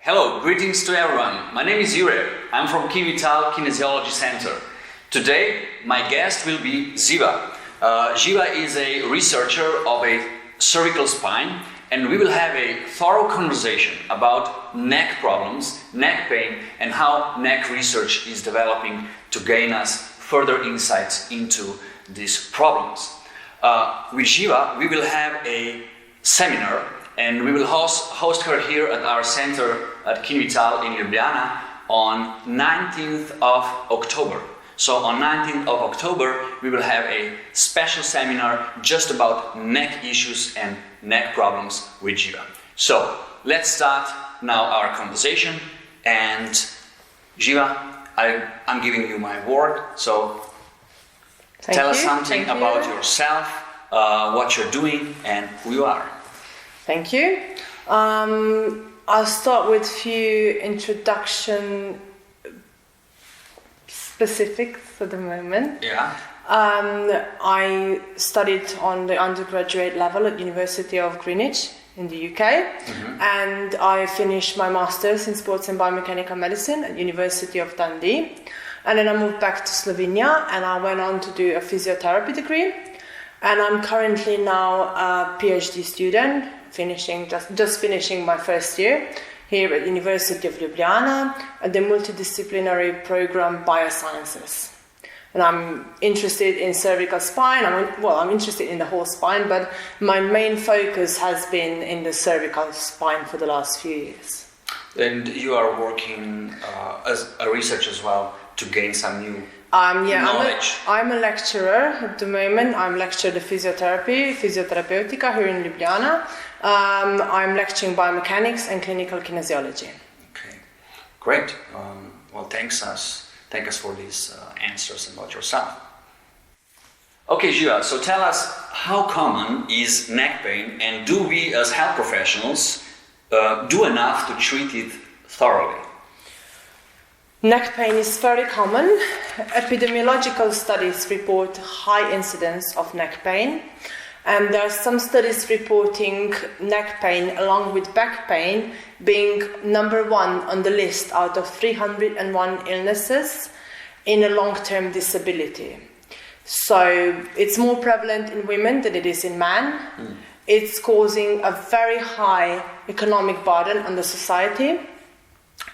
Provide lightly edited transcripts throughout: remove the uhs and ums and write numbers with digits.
Hello, greetings to everyone. My name is Živa. I'm from Kivital Kinesiology Center. Today, my guest will be Ziva. Živa is a researcher of a cervical spine, and we will have a thorough conversation about neck problems, neck pain, and how neck research is developing to gain us further insights into these problems. With Živa, we will have a seminar, and we will host her here at our center at Kivital in Ljubljana on 19th of October. So on 19th of October, we will have a special seminar just about neck issues and neck problems with Živa. So let's start now our conversation. And Živa, I'm giving you my word. So tell us something about yourself, what you're doing, and who you are. Thank you. I'll start with a few introduction specifics for the moment. Yeah. I studied on the undergraduate level at University of Greenwich in the UK, and I finished my master's in sports and biomechanical medicine at University of Dundee, and then I moved back to Slovenia and I went on to do a physiotherapy degree, and I'm currently now a PhD student, just finishing my first year here at University of Ljubljana at the multidisciplinary program Biosciences. And I'm interested in cervical spine. I'm interested in the whole spine, but my main focus has been in the cervical spine for the last few years. And you are working as a researcher as well to gain some new knowledge. I'm a lecturer at the moment. I'm lectured in physiotherapeutica here in Ljubljana. I'm lecturing biomechanics and clinical kinesiology. Okay, great. Well, thank us for these answers about yourself. Okay, Živa, so tell us, how common is neck pain, and do we as health professionals do enough to treat it thoroughly? Neck pain is very common. Epidemiological studies report high incidence of neck pain, and there are some studies reporting neck pain along with back pain being number one on the list out of 301 illnesses in a long-term disability. So it's more prevalent in women than it is in men. It's causing a very high economic burden on the society,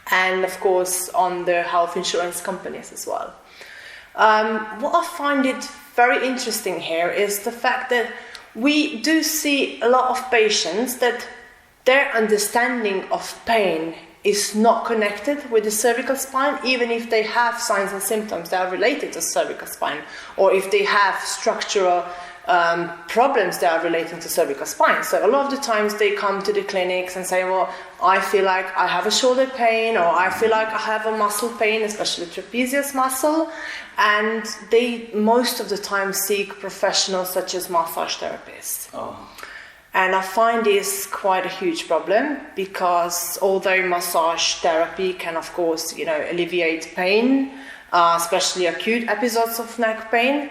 and of course on the health insurance companies as well. What I find it very interesting here is the fact that we do see a lot of patients that their understanding of pain is not connected with the cervical spine, even if they have signs and symptoms that are related to cervical spine, or if they have structural problems that are relating to cervical spine. So a lot of the times they come to the clinics and say, well, I feel like I have a shoulder pain, or I feel like I have a muscle pain, especially trapezius muscle, and they most of the time seek professionals such as massage therapists. And I find this quite a huge problem, because although massage therapy can of course alleviate pain, especially acute episodes of neck pain,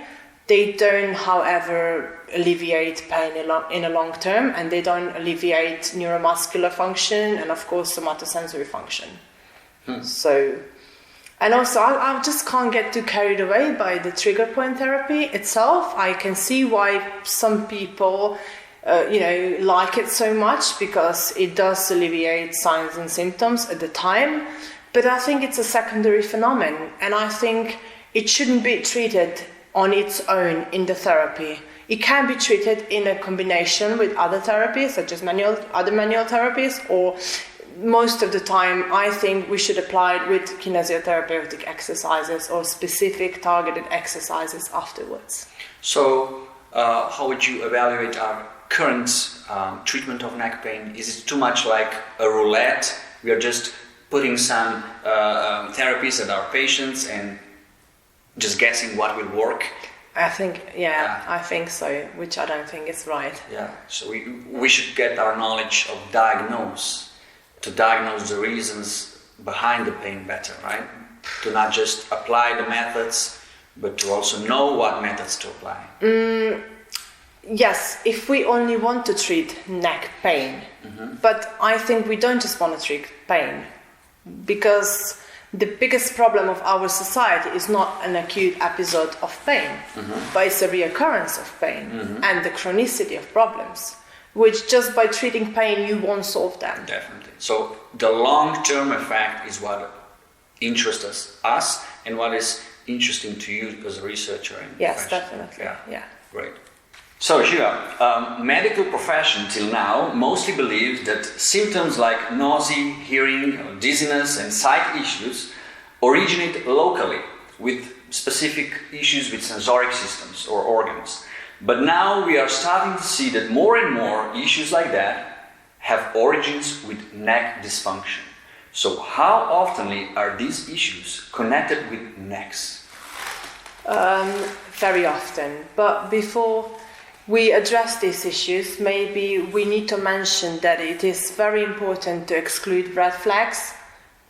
they don't, however, alleviate pain in a long term, and they don't alleviate neuromuscular function and, of course, somatosensory function. So, and also, I just can't get too carried away by the trigger point therapy itself. I can see why some people, like it so much, because it does alleviate signs and symptoms at the time. But I think it's a secondary phenomenon, and I think it shouldn't be treated on its own in the therapy. It can be treated in a combination with other therapies, such as other manual therapies, or most of the time I think we should apply it with kinesiotherapeutic exercises or specific targeted exercises afterwards. So how would you evaluate our current treatment of neck pain? Is it too much like a roulette? We are just putting some therapies at our patients and just guessing what will work? I think, I think so, which I don't think is right. Yeah, so we should get our knowledge of diagnose the reasons behind the pain better, right? To not just apply the methods, but to also know what methods to apply. yes, if we only want to treat neck pain, but I think we don't just want to treat pain, because the biggest problem of our society is not an acute episode of pain, but it's a reoccurrence of pain and the chronicity of problems, which just by treating pain you won't solve them. Definitely. So the long-term effect is what interests us and what is interesting to you as a researcher. Yes, definitely. Yeah. Great. So, Živa, medical profession till now mostly believes that symptoms like nausea, hearing, or dizziness and sight issues originate locally with specific issues with sensoric systems or organs. But now we are starting to see that more and more issues like that have origins with neck dysfunction. So, how oftenly are these issues connected with necks? Very often. But before we address these issues, maybe we need to mention that it is very important to exclude red flags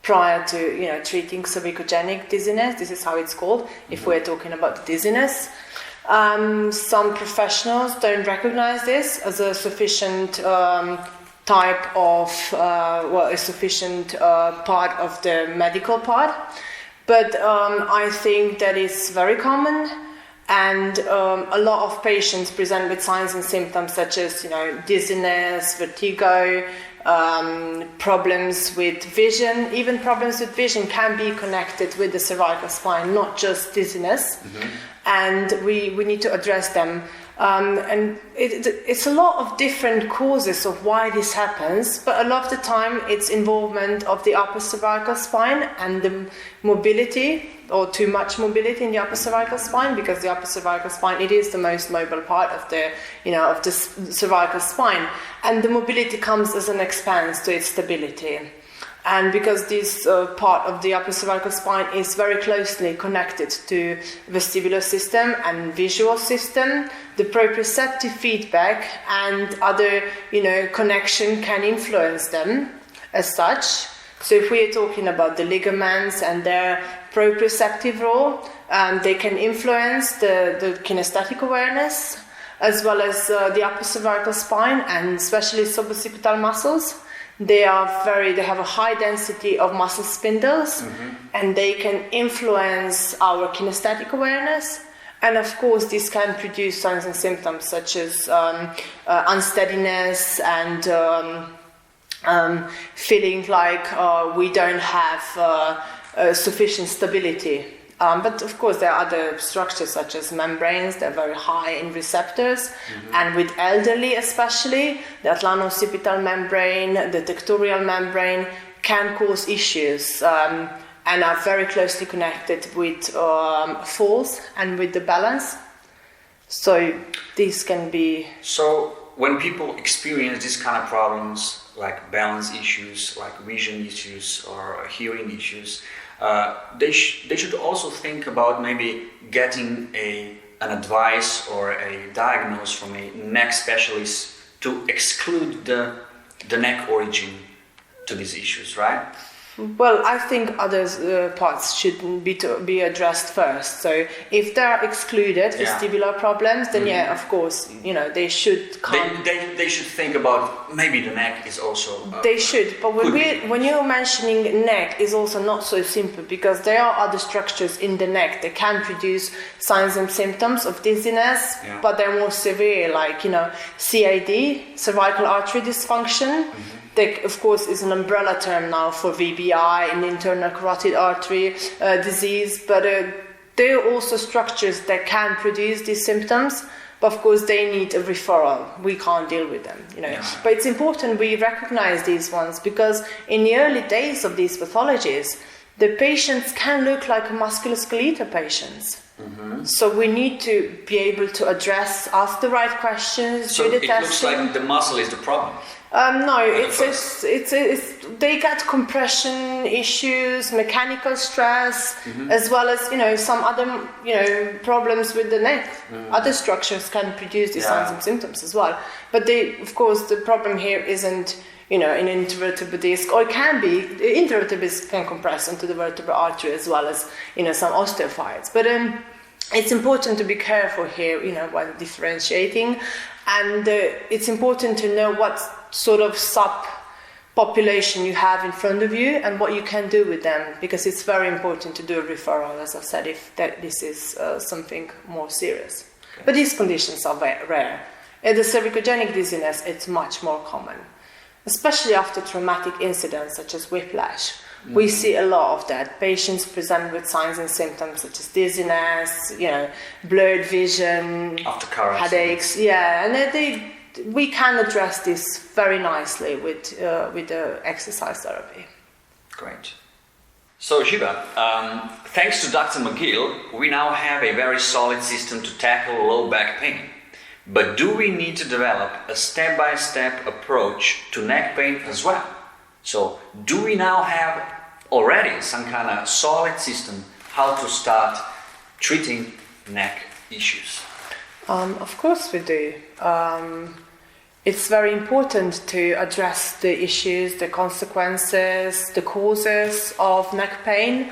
prior to treating cervicogenic dizziness. This is how it's called if we're talking about dizziness. Some professionals don't recognize this as a sufficient type of a sufficient part of the medical part, but I think that is very common. And a lot of patients present with signs and symptoms such as, dizziness, vertigo, problems with vision. Even problems with vision can be connected with the cervical spine, not just dizziness. And we need to address them. And it's a lot of different causes of why this happens, but a lot of the time it's involvement of the upper cervical spine and the mobility, or too much mobility in the upper cervical spine, because the upper cervical spine, it is the most mobile part of the cervical spine, and the mobility comes as an expense to its stability. And because this part of the upper cervical spine is very closely connected to vestibular system and visual system, the proprioceptive feedback and other, connection can influence them as such. So if we are talking about the ligaments and their proprioceptive role, they can influence the kinesthetic awareness, as well as the upper cervical spine and especially suboccipital muscles. They have a high density of muscle spindles, and they can influence our kinesthetic awareness. And of course, this can produce signs and symptoms such as unsteadiness and feeling like we don't have sufficient stability. But of course, there are other structures such as membranes. They're very high in receptors, and with elderly especially, the atlanto-occipital membrane, the tectorial membrane can cause issues and are very closely connected with falls and with the balance. So these can be... So when people experience these kind of problems, like balance issues, like vision issues or hearing issues, they should also think about maybe getting an advice or a diagnosis from a neck specialist to exclude the neck origin to these issues, right? Well, I think other parts should be addressed first. So if they are excluded, vestibular problems, then of course, they should come. They should think about maybe the neck is also. They should, but when you're mentioning neck, is also not so simple, because there are other structures in the neck that can produce signs and symptoms of dizziness, but they're more severe, like CAD, cervical artery dysfunction. That, of course, is an umbrella term now for VBI and internal carotid artery disease, but there are also structures that can produce these symptoms, but of course they need a referral. We can't deal with them, But it's important we recognize these ones, because in the early days of these pathologies, the patients can look like musculoskeletal patients. So we need to be able to ask the right questions, do the testing. So it looks like the muscle is the problem. No, it's they get compression issues, mechanical stress, as well as some other problems with the neck. Other structures can produce these signs and symptoms as well. But of course, the problem here isn't an intervertebral disc, or it can be. The intervertebral disc can compress onto the vertebral artery as well as some osteophytes. But it's important to be careful here, when differentiating, and it's important to know what sort of subpopulation you have in front of you and what you can do with them, because it's very important to do a referral, as I said, if this is something more serious. Okay. But these conditions are very rare. In the cervicogenic dizziness, it's much more common, especially after traumatic incidents such as whiplash. We see a lot of that. Patients present with signs and symptoms such as dizziness, blurred vision, after car headaches. Yeah, and we can address this very nicely with the exercise therapy. Great. So Živa, thanks to Dr. McGill, we now have a very solid system to tackle low back pain. But do we need to develop a step-by-step approach to neck pain as well? So do we now have already some kind of solid system how to start treating neck issues? Of course we do. It's very important to address the issues, the consequences, the causes of neck pain.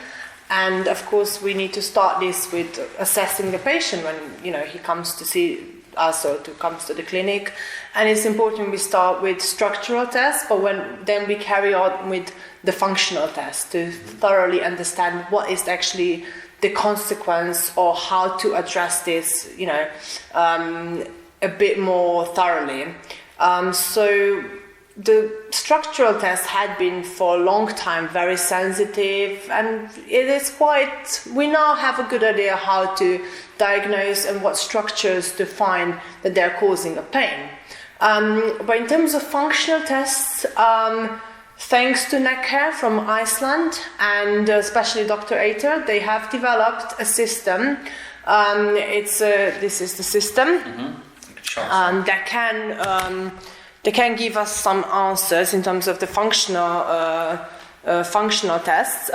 And of course we need to start this with assessing the patient when he comes to see us or comes to the clinic. And it's important we start with structural tests, but then we carry on with the functional tests to thoroughly understand what is actually the consequence or how to address this, a bit more thoroughly. So the structural test had been for a long time very sensitive, and we now have a good idea how to diagnose and what structures to find that they're causing a pain. But in terms of functional tests, thanks to Neck Care from Iceland and especially Dr. Ater, they have developed a system. This is the system that can give us some answers in terms of the functional tests.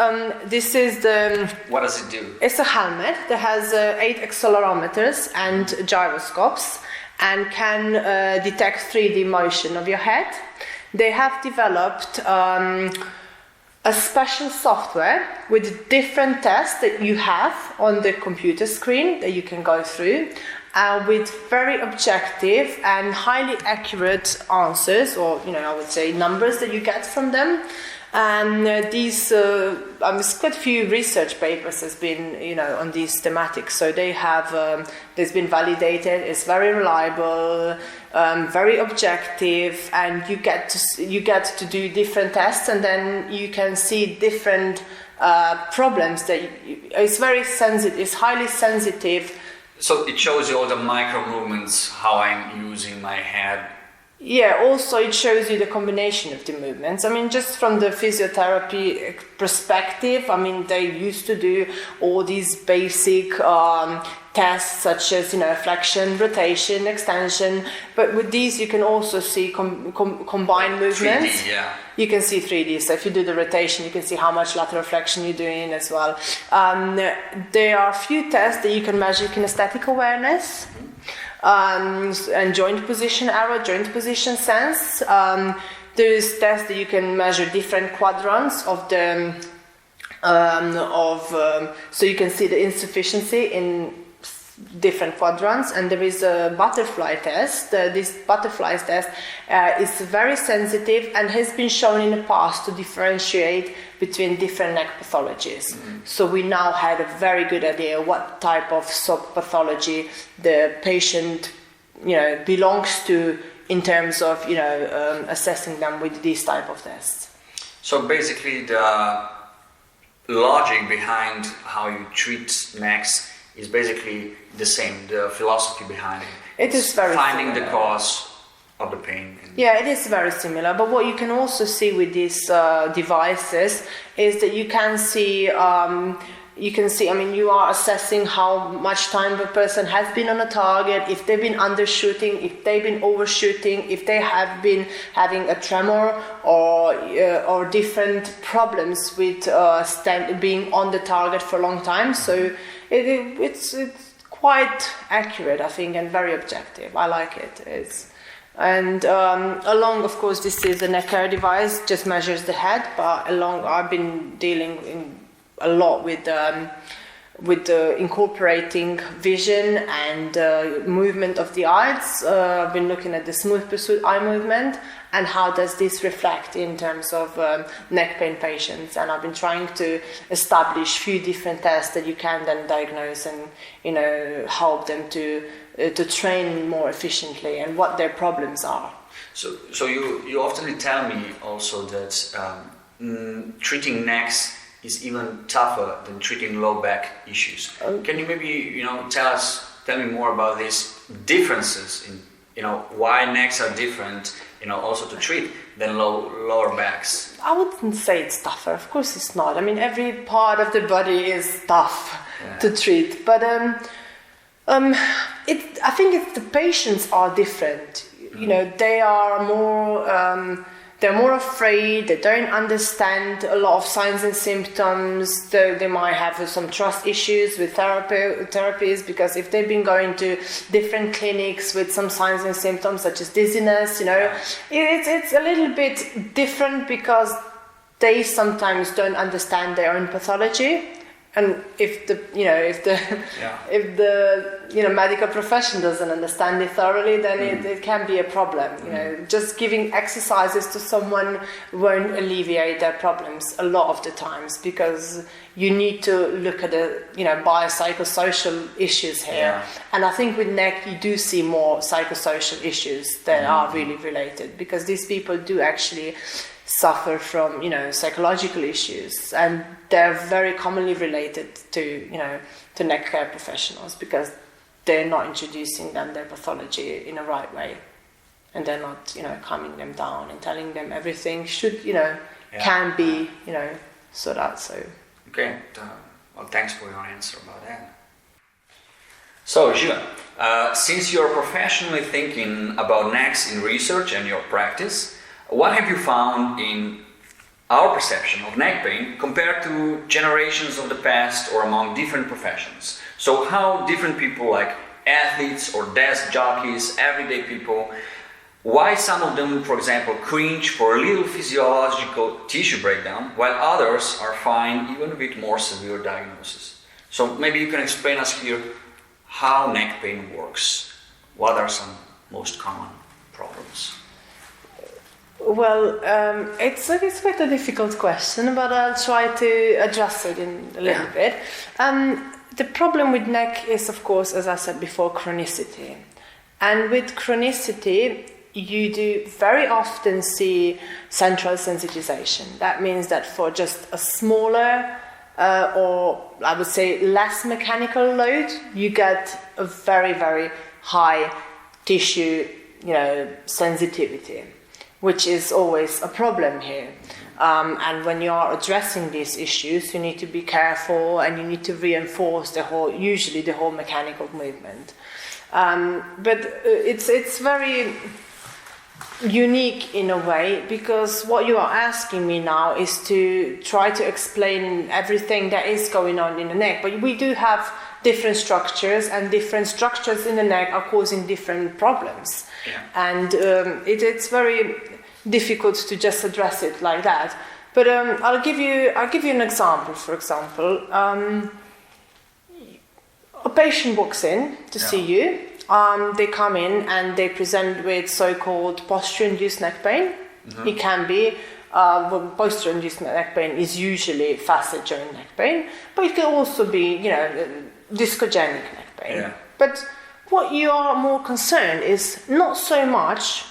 This is What does it do? It's a helmet that has 8 accelerometers and gyroscopes and can detect 3D motion of your head. They have developed a special software with different tests that you have on the computer screen that you can go through with very objective and highly accurate answers, or I would say numbers that you get from them. And these, quite a few research papers has been, on these thematics. So they have, it's been validated. It's very reliable, very objective, and you get to do different tests, and then you can see different problems. It's very sensitive. It's highly sensitive. So it shows you all the micro movements, how I'm using my head. Yeah, also it shows you the combination of the movements. Just from the physiotherapy perspective, they used to do all these basic tests such as, flexion, rotation, extension. But with these you can also see combined movements. 3D, yeah. You can see 3D. So if you do the rotation, you can see how much lateral flexion you're doing as well. There are a few tests that you can measure kinesthetic awareness. And joint position error, joint position sense. There's tests that you can measure different quadrants of the so you can see the insufficiency in different quadrants. And there is a butterfly test. This butterfly test is very sensitive and has been shown in the past to differentiate between different neck pathologies. Mm-hmm. So we now had a very good idea what type of subpathology the patient, belongs to in terms of, assessing them with these type of tests. So basically the logic behind how you treat necks is basically the same, the philosophy behind it. It is very finding similar. The cause of the pain. Yeah, it is very similar. But what you can also see with these devices is that you can see, you are assessing how much time the person has been on a target, if they've been undershooting, if they've been overshooting, if they have been having a tremor or different problems with being on the target for a long time. So it's quite accurate, I think, and very objective. I like it. And along, of course, this is a Neck Care device, just measures the head, but I've been dealing a lot with with incorporating vision and movement of the eyes. I've been looking at the smooth pursuit eye movement and how does this reflect in terms of neck pain patients. And I've been trying to establish a few different tests that you can then diagnose and, you know, help them to train more efficiently and what their problems are. So you often tell me also that treating necks is even tougher than treating low back issues. Can you maybe, you know, tell me more about these differences in, you know, why necks are different, you know, also to treat than lower backs? I wouldn't say it's tougher. Of course it's not. I mean, every part of the body is tough to treat, but I think it's the patients are different. You know, they are more. They're more afraid, they don't understand a lot of signs and symptoms, they might have some trust issues with therapies, because if they've been going to different clinics with some signs and symptoms such as dizziness, you know, it's a little bit different because they sometimes don't understand their own pathology. And if the medical profession doesn't understand it thoroughly, then it can be a problem. You know, just giving exercises to someone won't alleviate their problems a lot of the times, because you need to look at the biopsychosocial issues here. Yeah. And I think with neck you do see more psychosocial issues that are really related, because these people do actually suffer from, psychological issues, and they're very commonly related to neck care professionals, because they're not introducing them their pathology in a right way, and they're not, calming them down and telling them everything should, can be, sorted out. So okay, well, thanks for your answer about that. So Živa, since you're professionally thinking about necks in research and your practice, what have you found in our perception of neck pain compared to generations of the past or among different professions? So how different people, like athletes or desk jockeys, everyday people, why some of them, for example, cringe for a little physiological tissue breakdown, while others are fine even with more severe diagnosis? So maybe you can explain us here how neck pain works. What are some most common problems? Well, it's quite a difficult question, but I'll try to address it in a little bit. The problem with neck is, of course, as I said before, chronicity. And with chronicity, you do very often see central sensitization. That means that for just a smaller or I would say less mechanical load, you get a very, very high tissue, sensitivity, which is always a problem here. And when you are addressing these issues, you need to be careful and you need to reinforce usually the whole mechanical movement. But it's very unique in a way, because what you are asking me now is to try to explain everything that is going on in the neck. But we do have different structures, and different structures in the neck are causing different problems. Yeah. And it's very difficult to just address it like that. But I'll give you an example. For example, a patient walks in to see you. They come in and they present with so-called posture-induced neck pain. Mm-hmm. It can be posture-induced neck pain is usually facet joint neck pain, but it can also be discogenic neck pain. Yeah. But what you are more concerned is not so much.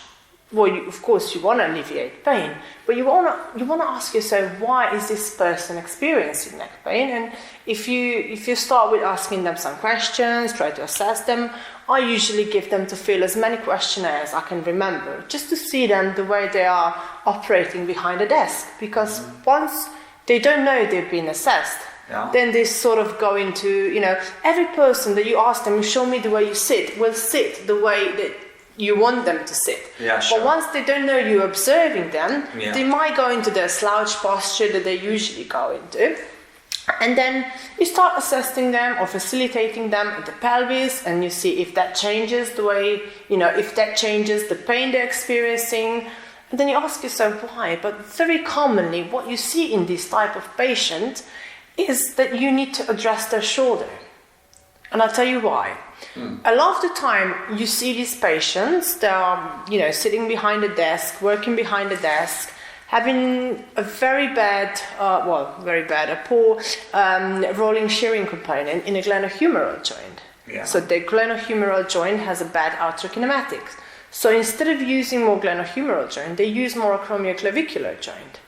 Well, of course, you want to alleviate pain, but you want to ask yourself, why is this person experiencing neck pain? And if you start with asking them some questions, try to assess them, I usually give them to fill as many questionnaires I can remember, just to see them the way they are operating behind a desk. Because once they don't know they've been assessed, then they sort of go into, every person that you ask them, show me the way you sit, will sit the way that you want them to sit. Yeah, sure. But once they don't know you're observing them, they might go into their slouch posture that they usually go into. And then you start assessing them or facilitating them at the pelvis, and you see if that changes the way, if that changes the pain they're experiencing. And then you ask yourself why. But very commonly, what you see in this type of patient is that you need to address their shoulder. And I'll tell you why. A lot of the time you see these patients, they are, sitting behind a desk, working behind a desk, having a a poor rolling shearing component in a glenohumeral joint. Yeah. So the glenohumeral joint has a bad arthrokinematics. So instead of using more glenohumeral joint, they use more acromioclavicular joint.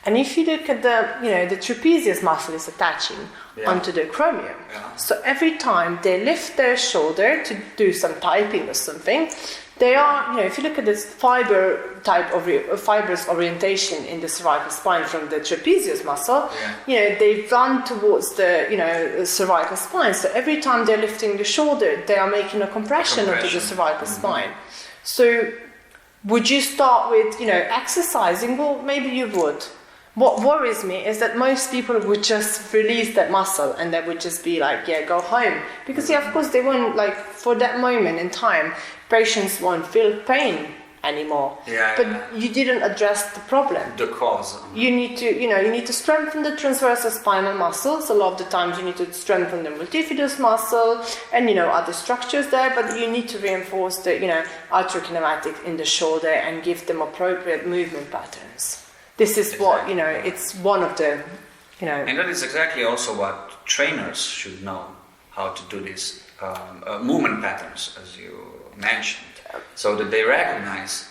And if you look at the trapezius muscle is attaching onto the acromion. Yeah. So every time they lift their shoulder to do some typing or something, they are, if you look at this fibrous orientation in the cervical spine from the trapezius muscle, they run towards the, cervical spine. So every time they're lifting the shoulder, they are making a compression onto the cervical spine. So would you start with, exercising? Well, maybe you would. What worries me is that most people would just release that muscle and they would just be like, go home. Because, of course, they won't, for that moment in time, patients won't feel pain anymore. But you didn't address the problem. The cause. You need to, strengthen the transversal spinal muscles. A lot of the times you need to strengthen the multifidus muscle and, other structures there. But you need to reinforce the, arthrokinematic in the shoulder and give them appropriate movement patterns. This is what, it's one of the, And that is exactly also what trainers should know, how to do these movement patterns, as you mentioned, so that they recognize,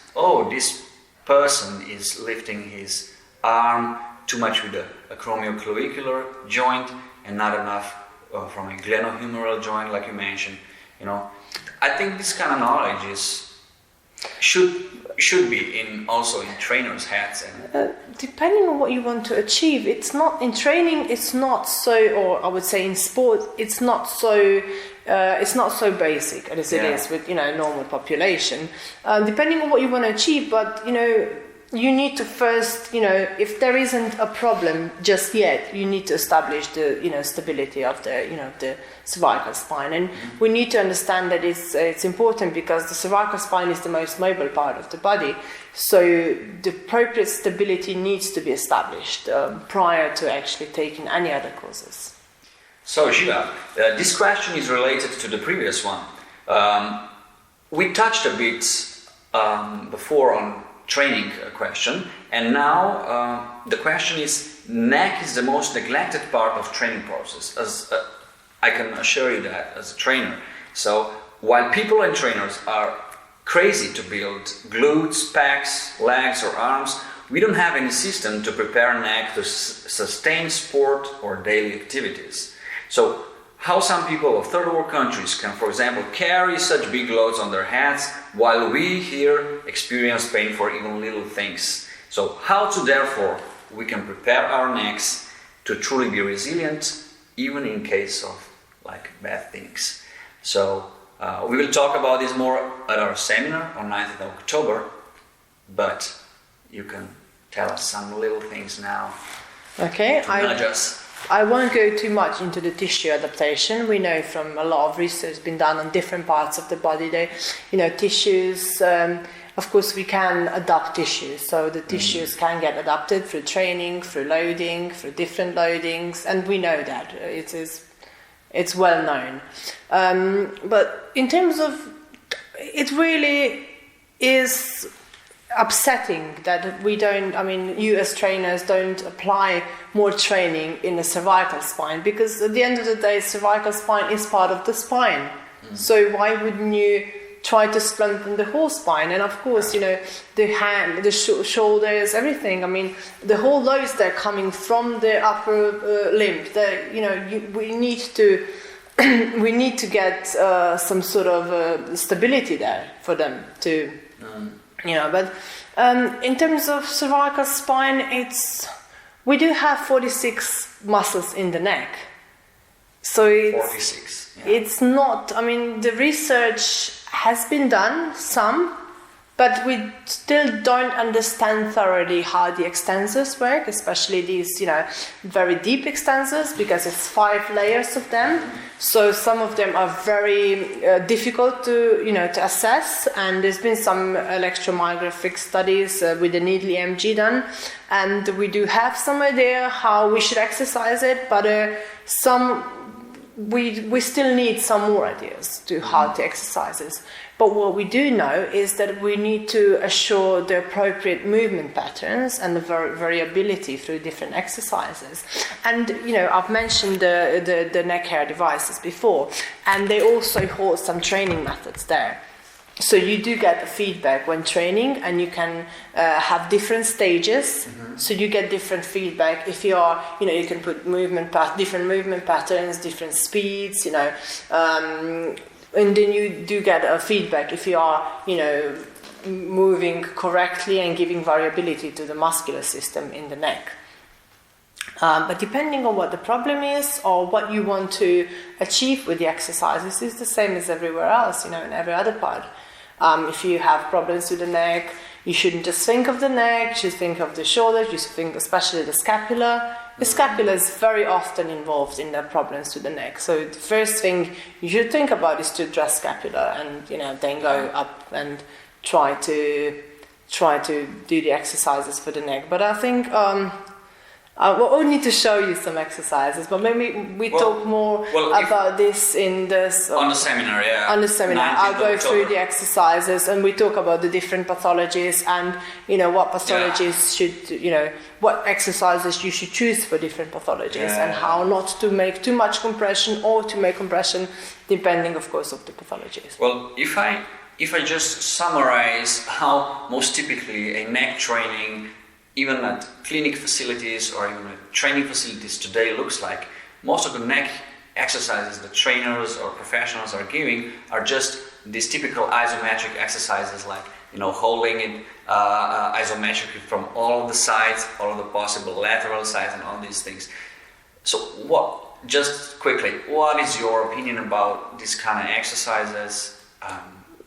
this person is lifting his arm too much with the acromioclavicular joint and not enough from a glenohumeral joint, like you mentioned. I think this kind of knowledge should be also in trainers' heads. And depending on what you want to achieve, it's not in training. It's not so, or I would say in sport, it's not so basic as it is with normal population. Depending on what you want to achieve, but you need to first, if there isn't a problem just yet, you need to establish the stability of the cervical spine, and we need to understand that it's important because the cervical spine is the most mobile part of the body, so the appropriate stability needs to be established prior to actually taking any other courses. So Živa, this question is related to the previous one. We touched a bit before on training question, and now the question is, neck is the most neglected part of training process, as I can assure you that as a trainer. So while people and trainers are crazy to build glutes, pecs, legs or arms, we don't have any system to prepare neck to sustain sport or daily activities. So how some people of third world countries can, for example, carry such big loads on their heads, while we here experience pain for even little things. So how to, therefore, we can prepare our necks to truly be resilient, even in case of bad things. So we will talk about this more at our seminar on 9th of October, but you can tell us some little things now. Okay, nudge us. I won't go too much into the tissue adaptation. We know from a lot of research been done on different parts of the body. Tissues, of course we can adapt tissues. So the tissues can get adapted through training, through loading, through different loadings, and we know that. It's well known. But in terms of, it really is upsetting that you as trainers don't apply more training in the cervical spine, because at the end of the day, cervical spine is part of the spine. So why wouldn't you try to strengthen the whole spine? And of course, the hand, the shoulders, everything. The whole loads they're coming from the upper limb. We need to get some sort of stability there for them to. But in terms of cervical spine, we do have 46 muscles in the neck. So it's 46. It's not. The research has been done, some, But we still don't understand thoroughly how the extensors work, especially these, very deep extensors, because it's 5 layers of them. So some of them are very difficult to assess. And there's been some electromyographic studies with the needle EMG done, and we do have some idea how we should exercise it, but we still need some more ideas to how to exercise this. But what we do know is that we need to assure the appropriate movement patterns and the variability through different exercises. And, I've mentioned the neck hair devices before, and they also hold some training methods there. So you do get the feedback when training, and you can have different stages. Mm-hmm. So you get different feedback if you are, you can put different movement patterns, different speeds, and then you do get a feedback if you are, moving correctly and giving variability to the muscular system in the neck. But depending on what the problem is or what you want to achieve with the exercises, it's the same as everywhere else, in every other part. If you have problems with the neck, you shouldn't just think of the neck, you should think of the shoulders, you should think especially the scapula. The scapula is very often involved in the problems with the neck. So the first thing you should think about is to address scapula, and then go up and try to do the exercises for the neck. But I think we'll need to show you some exercises, but maybe we talk more about this in this on the seminar. Yeah, on the seminar, I'll go through the exercises, and we talk about the different pathologies and what pathologies should what exercises you should choose for different pathologies, and how not to make too much compression or to make compression, depending, of course, of the pathologies. Well, if I just summarize how most typically a neck training, even at clinic facilities or even at training facilities today, looks like, most of the neck exercises that trainers or professionals are giving are just these typical isometric exercises, like holding it isometrically from all of the sides, all of the possible lateral sides, and all these things. So just quickly, what is your opinion about these kind of exercises?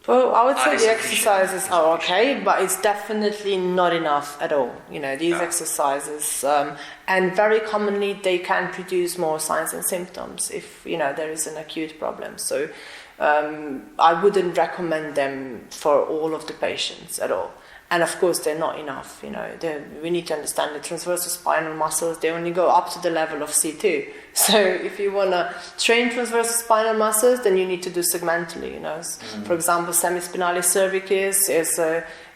Well, I would say the exercises are okay, but it's definitely not enough at all. These exercises, and very commonly they can produce more signs and symptoms if, there is an acute problem. So I wouldn't recommend them for all of the patients at all. And of course, they're not enough. We need to understand the transversal spinal muscles, they only go up to the level of C2. So if you want to train transversal spinal muscles, then you need to do segmentally. For example, semispinalis cervicis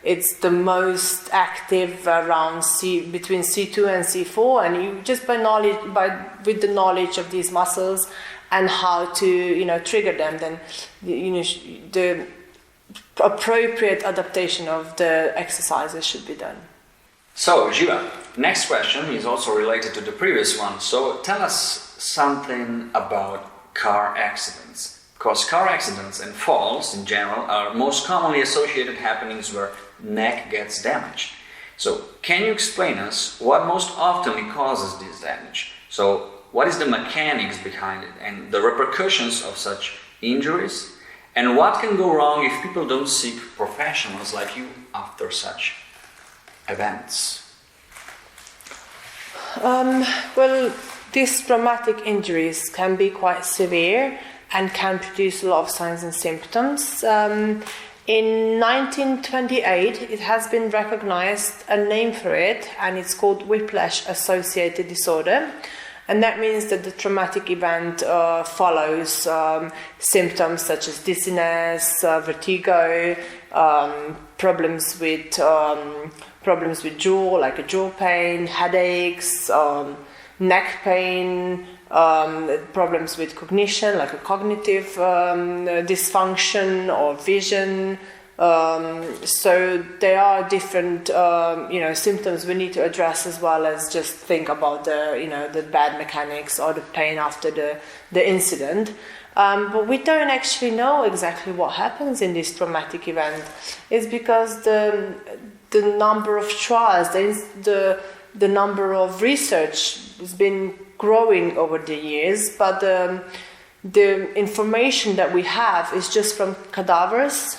it's the most active around between C2 and C4, and you just with the knowledge of these muscles and how to trigger them, then the appropriate adaptation of the exercises should be done. So, Živa, next question is also related to the previous one. So, tell us something about car accidents. Because car accidents and falls in general are most commonly associated happenings where neck gets damaged. So, can you explain us what most often causes this damage? So, what is the mechanics behind it and the repercussions of such injuries? And what can go wrong if people don't seek professionals like you after such events? Well, these traumatic injuries can be quite severe and can produce a lot of signs and symptoms. In 1928, it has been recognized a name for it, and it's called whiplash-associated disorder. And that means that the traumatic event follows symptoms such as dizziness, vertigo, problems with jaw, like a jaw pain, headaches, neck pain, problems with cognition, like a cognitive dysfunction or vision. So there are different, symptoms we need to address, as well as just think about the bad mechanics or the pain after the incident. But we don't actually know exactly what happens in this traumatic event. It's because the number of trials, the number of research has been growing over the years, but the information that we have is just from cadavers,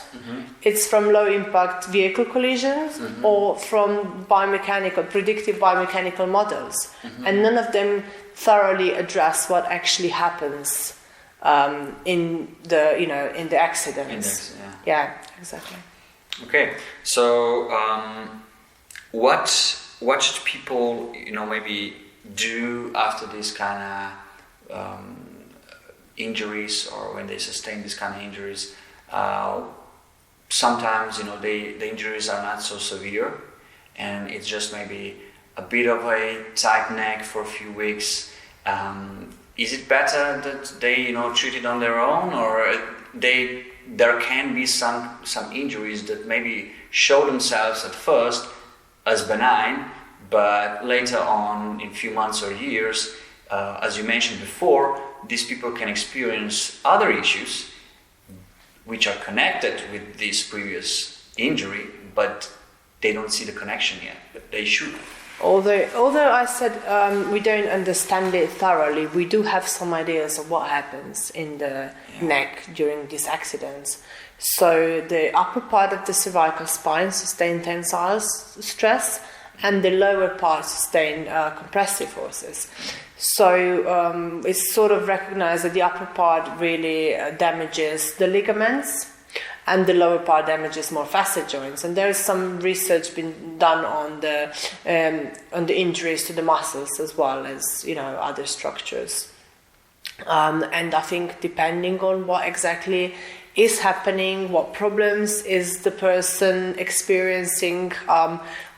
it's from low impact vehicle collisions, or from predictive biomechanical models, and none of them thoroughly address what actually happens in the accidents. Yeah, exactly. Okay, so what should people maybe do after this kind of injuries, or when they sustain these kind of injuries? Sometimes the injuries are not so severe, and it's just maybe a bit of a tight neck for a few weeks. Is it better that they treat it on their own, or there can be some injuries that maybe show themselves at first as benign, but later on, in a few months or years, as you mentioned before, these people can experience other issues which are connected with this previous injury, but they don't see the connection yet, but they should. Although I said we don't understand it thoroughly, we do have some ideas of what happens in the neck during these accidents. So the upper part of the cervical spine sustain tensile stress, and the lower part sustain compressive forces. So it's sort of recognized that the upper part really damages the ligaments, and the lower part damages more facet joints. And there is some research been done on the injuries to the muscles as well as other structures. And I think depending on what exactly is happening, what problems is the person experiencing,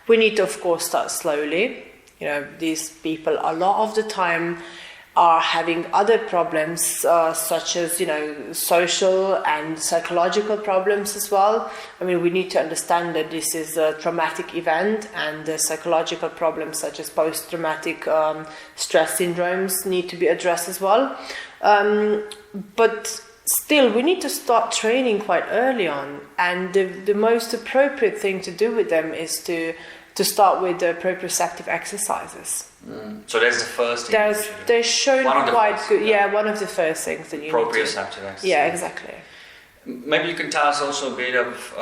we need to of course start slowly. These people a lot of the time are having other problems, such as social and psychological problems as well. I mean, we need to understand that this is a traumatic event, and the psychological problems such as post-traumatic stress syndromes need to be addressed as well. But still, we need to start training quite early on, and the most appropriate thing to do with them is to start with the proprioceptive exercises. So that's the first thing. They're shown quite good. Yeah, one of the first things that you need to do. Proprioceptive exercise. Yeah, exactly. Maybe you can tell us also a bit of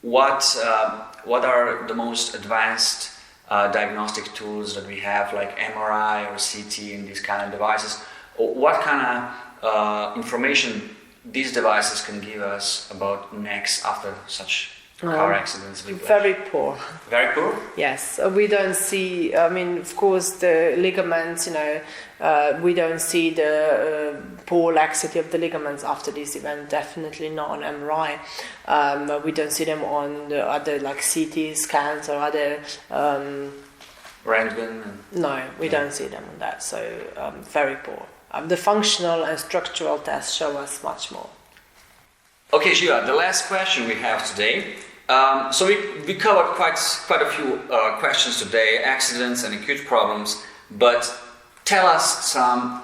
what are the most advanced diagnostic tools that we have, like MRI or CT and these kind of devices. What kind of information these devices can give us about necks after such car accidents? Very poor. Very poor? Yes, we don't see, I mean, of course, the ligaments, we don't see the poor laxity of the ligaments after this event, definitely not on MRI. We don't see them on the other, like CT scans or other... Röntgen? No, we don't see them on that, so very poor. The functional and structural tests show us much more. Okay, Živa, the last question we have today. So we covered quite a few questions today, accidents and acute problems, but tell us some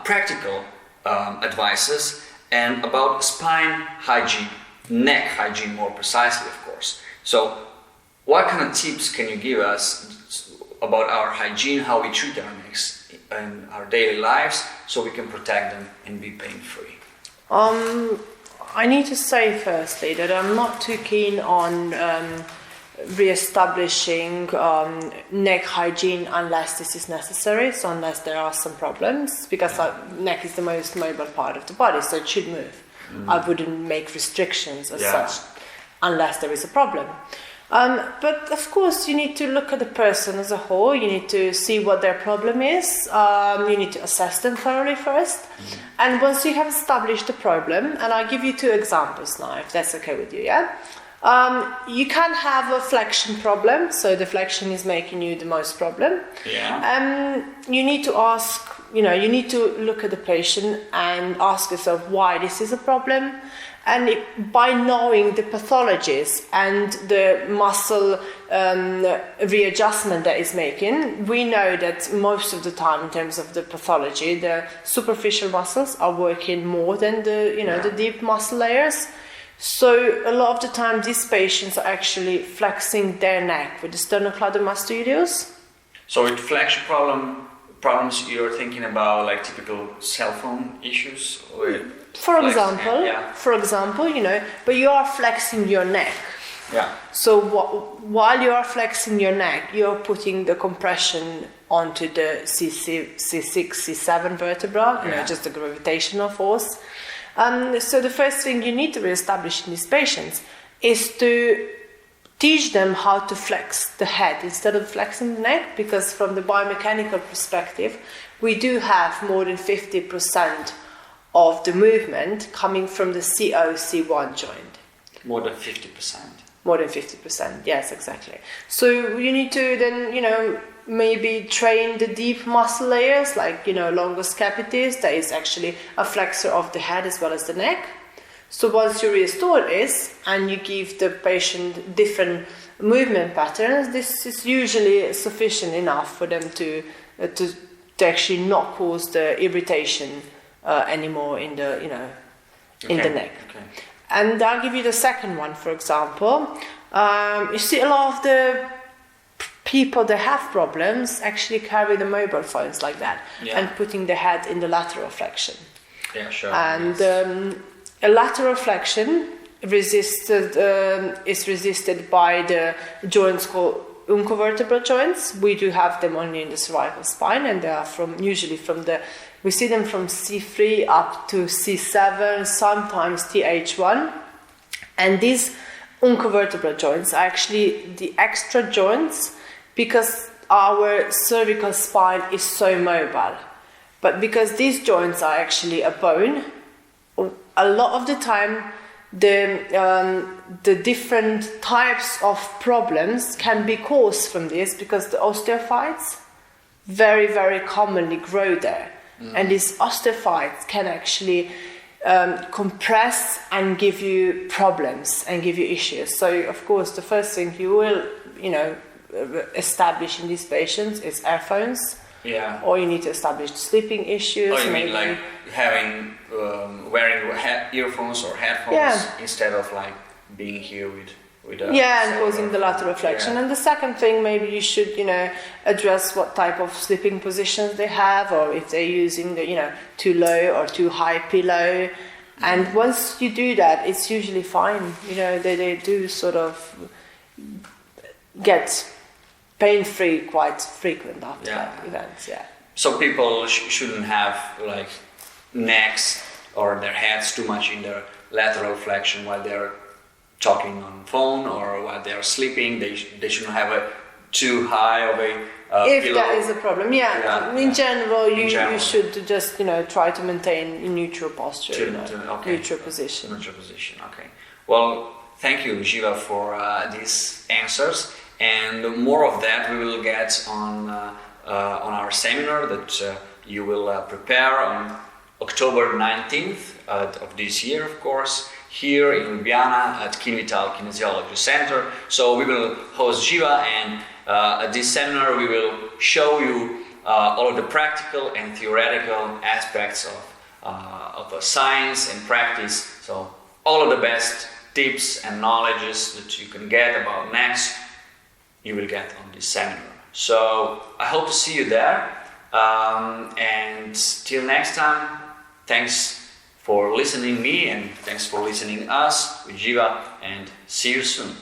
practical advices and about spine hygiene, neck hygiene more precisely, of course. So what kind of tips can you give us about our hygiene, how we treat our necks in our daily lives, so we can protect them and be pain-free? I need to say firstly that I'm not too keen on re-establishing neck hygiene unless this is necessary, so unless there are some problems, because our neck is the most mobile part of the body, so it should move. I wouldn't make restrictions as such unless there is a problem. But of course you need to look at the person as a whole, you need to see what their problem is, you need to assess them thoroughly first, and once you have established the problem, and I'll give you two examples now if that's okay with you, you can have a flexion problem, so the flexion is making you the most problem. You need to ask, you need to look at the patient and ask yourself why this is a problem. And by knowing the pathologies and the muscle readjustment that is making, we know that most of the time in terms of the pathology, the superficial muscles are working more than the deep muscle layers. So a lot of the time these patients are actually flexing their neck with the sternocleidomastoideus. So with flexion problem, problems you're thinking about, like typical cell phone issues? Or For example, you know, but you are flexing your neck. Yeah. So while you are flexing your neck, you're putting the compression onto the C6, C7 vertebra, you know, just the gravitational force. So the first thing you need to reestablish in these patients is to teach them how to flex the head instead of flexing the neck, because from the biomechanical perspective, we do have more than 50% of the movement coming from the CO-C1 joint. More than 50%. More than 50%, yes, exactly. So you need to then, you know, maybe train the deep muscle layers, like, you know, longus capitis, that is actually a flexor of the head as well as the neck. So once you restore this and you give the patient different movement patterns, this is usually sufficient enough for them to actually not cause the irritation anymore in the, you know, in the neck. Okay. And I'll give you the second one, for example. You see a lot of the people that have problems actually carry the mobile phones like that and putting the head in the lateral flexion. Yeah, sure. And a lateral flexion is resisted by the joints called uncovertebral joints. We do have them only in the cervical spine, and they are we see them from C3 up to C7, sometimes TH1. And these uncovertebral joints are actually the extra joints because our cervical spine is so mobile. But because these joints are actually a bone, a lot of the time the different types of problems can be caused from this, because the osteophytes very, very commonly grow there. And these osteophytes can actually compress and give you problems and give you issues. So, of course, the first thing you will, you know, establish in these patients is earphones. Yeah. Or you need to establish sleeping issues. Oh, you mean like having wearing earphones or headphones instead of like being here with a and causing the lateral flexion. And the second thing, maybe you should, you know, address what type of sleeping positions they have, or if they're using the, you know, too low or too high pillow. And once you do that, it's usually fine. You know, they do sort of get pain-free quite frequent after that events. Yeah. So people shouldn't have like necks or their heads too much in their lateral flexion while they're talking on phone or while they're sleeping. They shouldn't have a too high of a if pillow. That is a problem, in general, you should just, you know, try to maintain a neutral posture, neutral position. Neutral position. Okay. Well, thank you, Živa, for these answers. And more of that we will get on our seminar that you will prepare on October 19th of this year, of course, here in Ljubljana at Vital Kinesiology Center. So we will host Živa, and at this seminar we will show you all of the practical and theoretical aspects of science and practice. So all of the best tips and knowledges that you can get about necks, you will get on this seminar. So I hope to see you there, and till next time, thanks for listening me, and thanks for listening us with Živa, and see you soon.